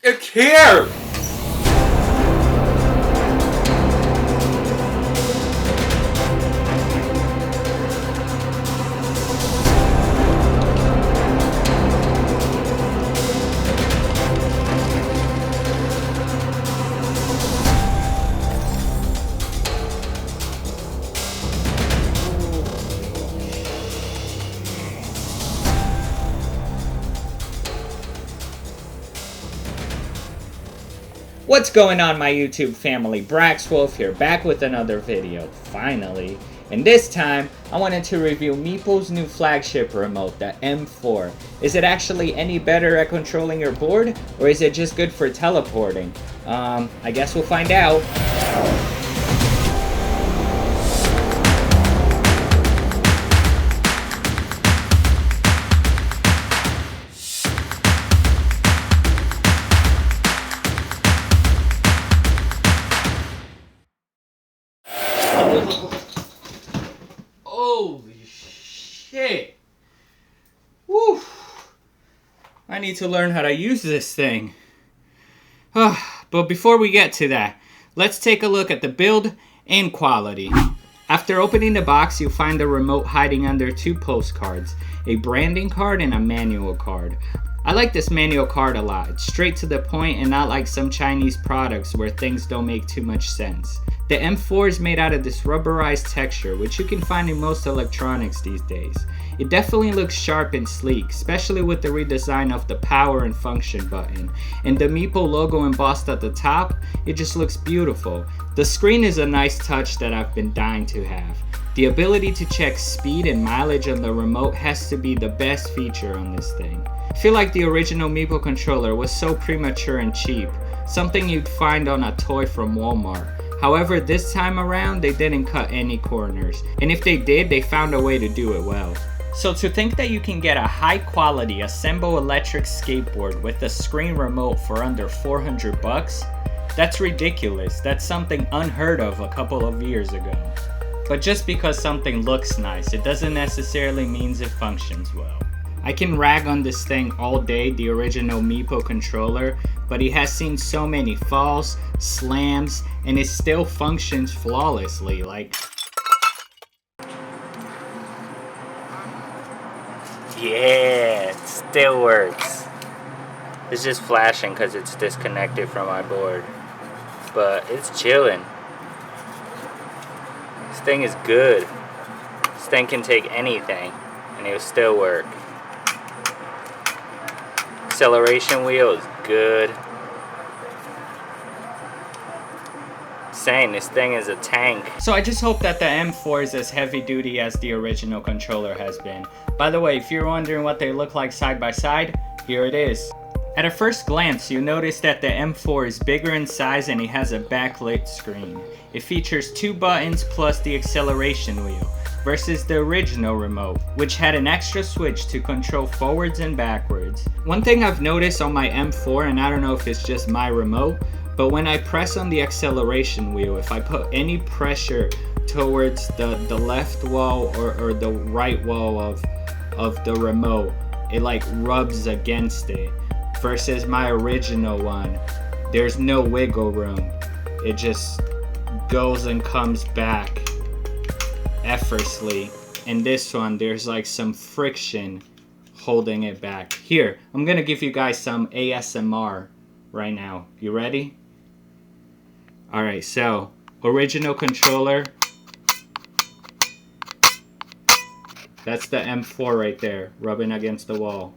It's here! What's going on, my YouTube family? Brax Wolfe here, back with another video, finally. And this time, I wanted to review Meepo's new flagship remote, the M4. Is it actually any better at controlling your board, or is it just good for teleporting? I guess we'll find out. Holy shit. Woo. I need to learn how to use this thing. But before we get to that, let's take a look at the build and quality. After opening the box, you'll find the remote hiding under two postcards, a branding card and a manual card. I like this manual card a lot. It's straight to the point and not like some Chinese products where things don't make too much sense. The M4 is made out of this rubberized texture, which you can find in most electronics these days. It definitely looks sharp and sleek, especially with the redesign of the power and function button. And the Meepo logo embossed at the top, it just looks beautiful. The screen is a nice touch that I've been dying to have. The ability to check speed and mileage on the remote has to be the best feature on this thing. I feel like the original Meepo controller was so premature and cheap, something you'd find on a toy from Walmart. However, this time around, they didn't cut any corners, and if they did, they found a way to do it well. So to think that you can get a high quality Assemble electric skateboard with a screen remote for under 400 bucks, that's ridiculous. That's something unheard of a couple of years ago. But just because something looks nice, it doesn't necessarily mean it functions well. I can rag on this thing all day, the original Meepo controller, but it has seen so many falls, slams, and it still functions flawlessly. Yeah, it still works. It's just flashing because it's disconnected from my board, but it's chilling. This thing is good. This thing can take anything and it'll still work. Acceleration wheel is good. Saying this thing is a tank. So I just hope that the M4 is as heavy duty as the original controller has been. By the way, if you're wondering what they look like side by side, here it is. At a first glance, you notice that the M4 is bigger in size and it has a backlit screen. It features two buttons plus the acceleration wheel, versus the original remote, which had an extra switch to control forwards and backwards. One thing I've noticed on my M4, and I don't know if it's just my remote, but when I press on the acceleration wheel, if I put any pressure towards the left wall or the right wall of the remote, it like rubs against it. Versus my original one, there's no wiggle room. It just goes and comes back effortlessly. In this one, there's like some friction holding it back. Here, I'm gonna give you guys some ASMR right now. You ready? Alright, so original controller. That's the M4 right there, rubbing against the wall.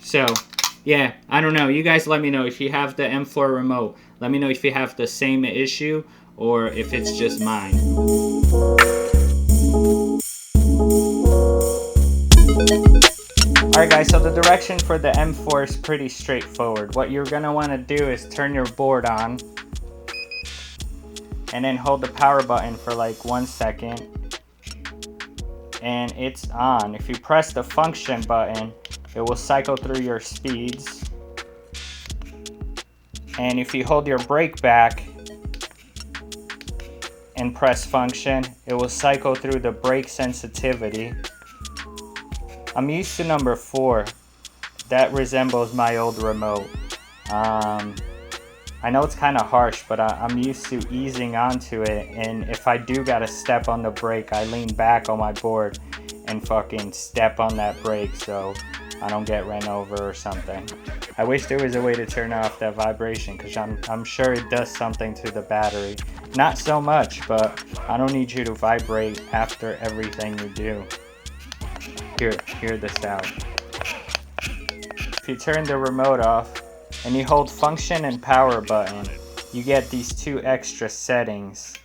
So, yeah, I don't know. You guys let me know if you have the M4 remote. Let me know if you have the same issue or if it's just mine. Alright guys, so the direction for the M4 is pretty straightforward. What you're going to want to do is turn your board on and then hold the power button for like 1 second and it's on. If you press the function button, it will cycle through your speeds. And if you hold your brake back and press function, it will cycle through the brake sensitivity. I'm used to number 4. that resembles my old remote. I know it's kind of harsh, but I'm used to easing onto it, and if I do gotta step on the brake, I lean back on my board and fucking step on that brake so I don't get ran over or something. I wish there was a way to turn off that vibration, because I'm sure it does something to the battery. Not so much, but I don't need you to vibrate after everything you do. Hear this out. If you turn the remote off and you hold function and power button, you get these two extra settings.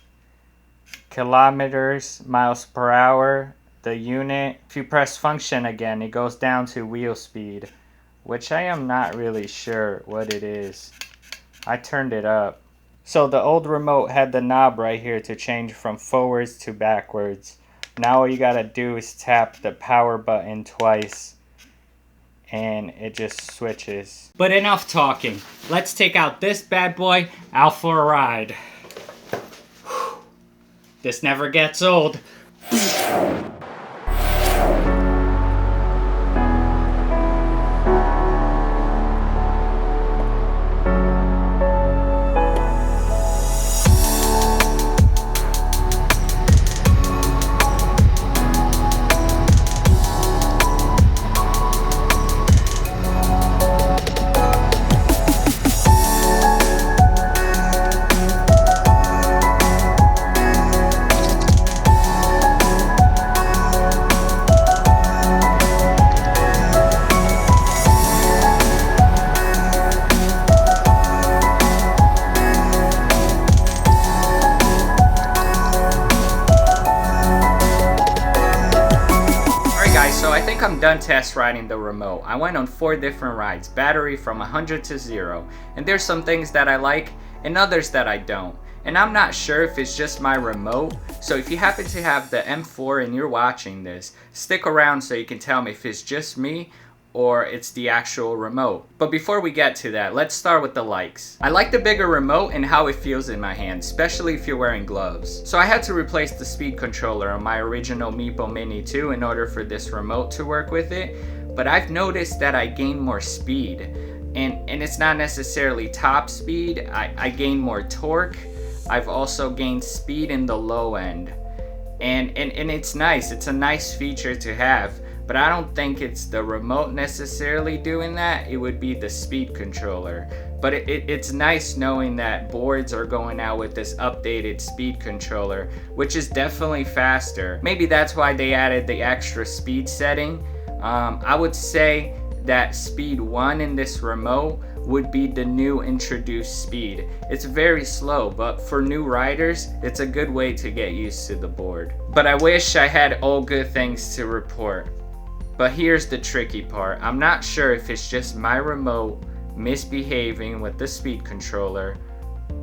Kilometers, miles per hour, the unit. If you press function again, it goes down to wheel speed, which I am not really sure what it is. I turned it up. So the old remote had the knob right here to change from forwards to backwards. Now all you gotta do is tap the power button twice and it just switches. But enough talking. Let's take out this bad boy out for a ride. This never gets old. So I think I'm done test riding the remote. I went on 4 different rides, battery from 100 to 0, and there's some things that I like and others that I don't. And I'm not sure if it's just my remote, so if you happen to have the M4 and you're watching this, stick around so you can tell me if it's just me or it's the actual remote. But before we get to that, let's start with the likes. I like the bigger remote and how it feels in my hand, especially if you're wearing gloves. So I had to replace the speed controller on my original Meepo Mini 2 in order for this remote to work with it. But I've noticed that I gain more speed, and it's not necessarily top speed. I gain more torque. I've also gained speed in the low end. And it's nice. It's a nice feature to have. But I don't think it's the remote necessarily doing that. It would be the speed controller. But it's nice knowing that boards are going out with this updated speed controller, which is definitely faster. Maybe that's why they added the extra speed setting. I would say that speed 1 in this remote would be the new introduced speed. It's very slow, but for new riders, it's a good way to get used to the board. But I wish I had all good things to report. But here's the tricky part. I'm not sure if it's just my remote misbehaving with the speed controller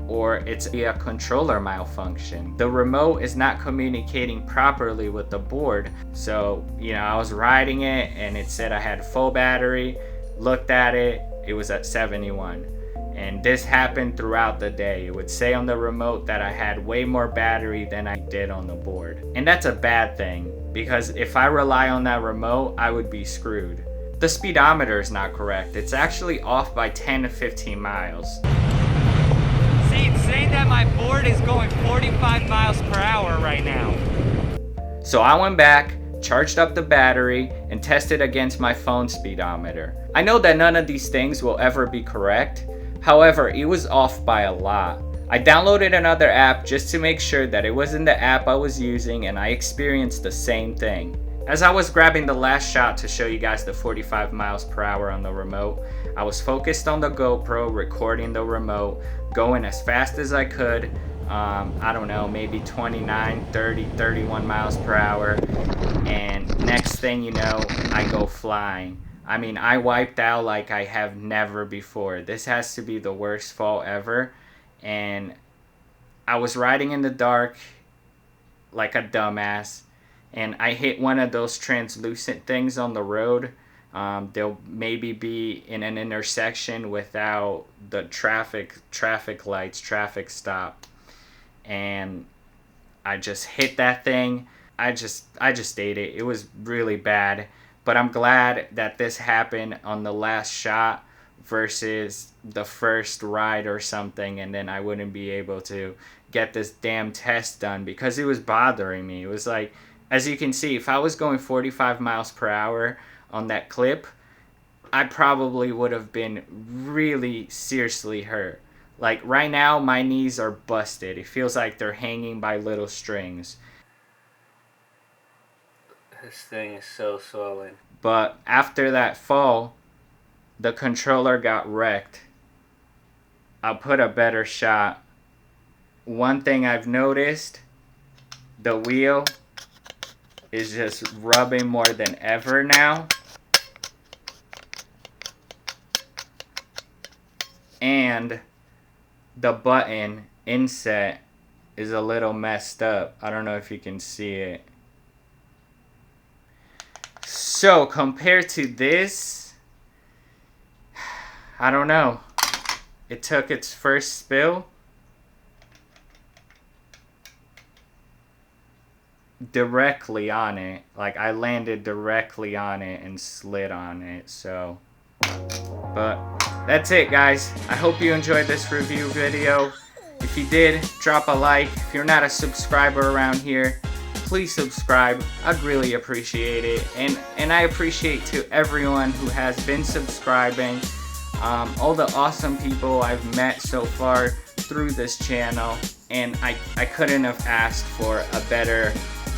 or it's a controller malfunction. The remote is not communicating properly with the board. So, I was riding it and it said I had full battery, looked at it, it was at 71. And this happened throughout the day. It would say on the remote that I had way more battery than I did on the board. And that's a bad thing, because if I rely on that remote, I would be screwed. The speedometer is not correct. It's actually off by 10 to 15 miles. See, it's saying that my board is going 45 miles per hour right now. So I went back, charged up the battery, and tested against my phone speedometer. I know that none of these things will ever be correct. However, it was off by a lot. I downloaded another app just to make sure that it wasn't the app I was using, and I experienced the same thing. As I was grabbing the last shot to show you guys the 45 miles per hour on the remote, I was focused on the GoPro, recording the remote, going as fast as I could. I don't know, maybe 29, 30, 31 miles per hour. And next thing you know, I go flying. I mean, I wiped out like I have never before. This has to be the worst fall ever. And I was riding in the dark like a dumbass. And I hit one of those translucent things on the road. They'll maybe be in an intersection without the traffic lights, traffic stop. And I just hit that thing. I just ate it. It was really bad. But I'm glad that this happened on the last shot versus the first ride or something, and then I wouldn't be able to get this damn test done because it was bothering me. It was like, as you can see, if I was going 45 miles per hour on that clip, I probably would have been really seriously hurt. Like right now, my knees are busted. It feels like they're hanging by little strings. This thing is so swollen. But after that fall, the controller got wrecked. I'll put a better shot. One thing I've noticed, the wheel is just rubbing more than ever now. And the button inset is a little messed up. I don't know if you can see it. So compared to this, I don't know. It took its first spill. Directly on it. Like I landed directly on it and slid on it. So, but that's it, guys. I hope you enjoyed this review video. If you did, drop a like. If you're not a subscriber around here, please subscribe. I'd really appreciate it. And I appreciate to everyone who has been subscribing. All the awesome people I've met so far through this channel. And I couldn't have asked for a better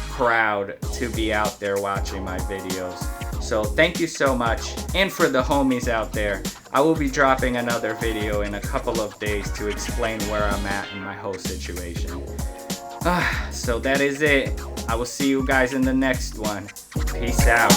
crowd to be out there watching my videos. So thank you so much. And for the homies out there, I will be dropping another video in a couple of days to explain where I'm at in my whole situation. So that is it. I will see you guys in the next one. Peace out.